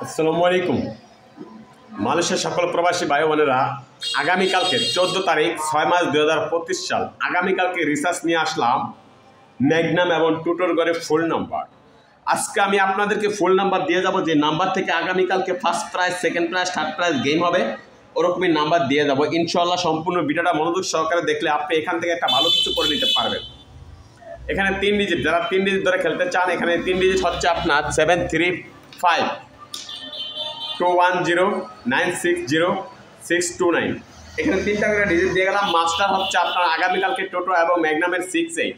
আসসালামু আলাইকুম। মালয়েশিয়ার সকল প্রবাসী ভাই বোনেরা, আগামীকালকে 14 তারিখ 6 মাস 2025 সাল আগামীকালকে রিসার্চ নিয়ে আসলাম ম্যাগনাম এবং টুটোর ঘরে ফুল নাম্বার। আজকে আমি আপনাদেরকে ফুল নাম্বার দিয়ে যাব, যে নাম্বার থেকে আগামীকালকে first prize, second prize, third prize game হবে, ওরকমই নাম্বার দিয়ে যাব ইনশাআল্লাহ। সম্পূর্ণ ভিডিওটা মনোযোগ সহকারে দেখলে আপনি এখান থেকে একটা ভালো কিছু করে নিতে পারবেন। এখানে 3 ডিজিট, যারা 3 ডিজিট ধরে খেলতে চান, এখানে 3 ডিজিট হচ্ছে আপনার 735 210 960 629। এখানে 3টা করে ডিজিট দিয়ে গেলাম। মাস্টার হচ্ছে আপনার আগামীকালকে টোটো এবং ম্যাগনামের 68।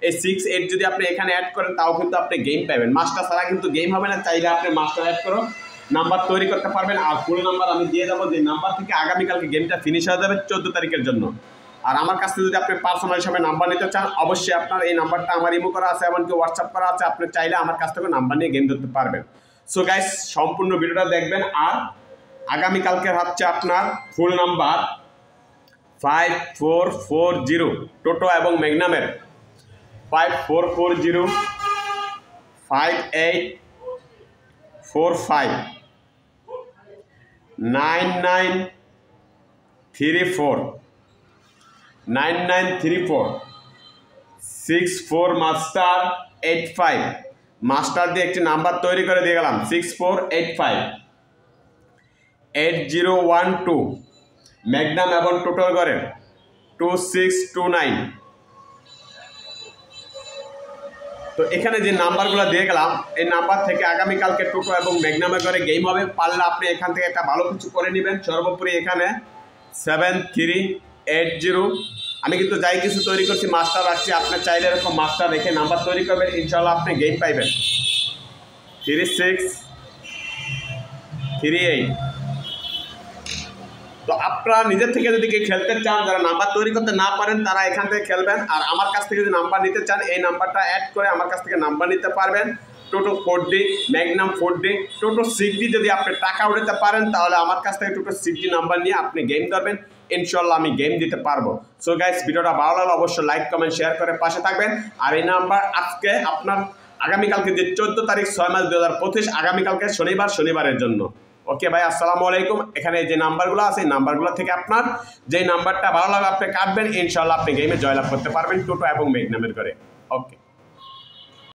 এই 68 যদি আপনি এখানে অ্যাড করেন তাও কিন্তু আপনি গেম পাবেন। মাস্টার ছাড়া কিন্তু গেম হবে না। চাইলে আপনি মাস্টার অ্যাড করো, নাম্বার তৈরি করতে পারবেন। আর ফুল নাম্বার আমি দিয়ে দেবো, যে নাম্বার থেকে আগামীকালকে গেমটা ফিনিশ হয়ে যাবে 14 তারিখের জন্য। আর আমার কাছ থেকে যদি আপনি পার্সোনাল হিসাবে নাম্বার নিতে চান, অবশ্যই আপনার এই নাম্বারটা আমার ইমো করা আছে, এমনকি হোয়াটসঅ্যাপ করা আছে। আপনি চাইলে আমার কাছ থেকে নাম্বার নিয়ে গেম ধরতে পারবেন। সো গাইস, সম্পূর্ণ ভিডিওটা দেখবেন। আর আগামীকালকে হচ্ছে আপনার ফুল নাম্বার 5440 টোটো এবং ম্যাগনামের 5440 5845 9934 9934 64 মাস্টার 85 মাস্টার দিয়ে একটি নাম্বার তৈরি করে দিয়ে গেলাম 6485 8012 ম্যাগনাম এবং টোটোর ঘরের 2629। তো এখানে যে নাম্বারগুলো দিয়ে গেলাম, এই নাম্বার থেকে আগামীকালকে টোটো এবং ম্যাগনামের ঘরে গেম হবে। পারলে আপনি এখান থেকে একটা ভালো কিছু করে নেবেন। সর্বোপরি এখানে 7380 আমি কিন্তু যাই কিছু তৈরি করছি মাস্টার রাখছি। আপনি চাইলে এরকম মাস্টার রেখে নাম্বার তৈরি করবেন, ইনশাল্লাহ আপনি গেম পাইবেন। 3638। তো আপনারা নিজের থেকে যদি কেউ খেলতে চান, যারা নাম্বার তৈরি করতে না পারেন, তারা এখান থেকে খেলবেন। আর আমার কাছ থেকে যদি নাম্বার নিতে চান, এই নাম্বারটা অ্যাড করে আমার কাছ থেকে নাম্বার নিতে পারবেন। টোটো 4D, ম্যাগনাম 4D, টোটো 6D যদি আপনি টাকা উঠাতে পারেন, তাহলে আমার কাছ থেকে টোটো 6D নাম্বার নিয়ে আপনি গেম ধরবেন, ইনশাল্লাহ আমি গেম দিতে পারবো। সো গাইস, ভিডিওটা ভালো লাগলে অবশ্যই লাইক, কমেন্ট, শেয়ার করে পাশে থাকবেন। আর এই নাম্বার আজকে আপনার আগামীকালকে যে 14 তারিখ 6 মাস 2025 আগামীকালকে শনিবারের জন্য। ওকে ভাই, আসসালামু আলাইকুম। এখানে যে নাম্বারগুলো আছে, এই নাম্বারগুলো থেকে আপনার যে নাম্বারটা ভালো লাগে আপনি কাটবেন, ইনশাল্লাহ আপনি গেমে জয়লাভ করতে পারবেন টোটো এবং ম্যাগনামের করে। ওকে।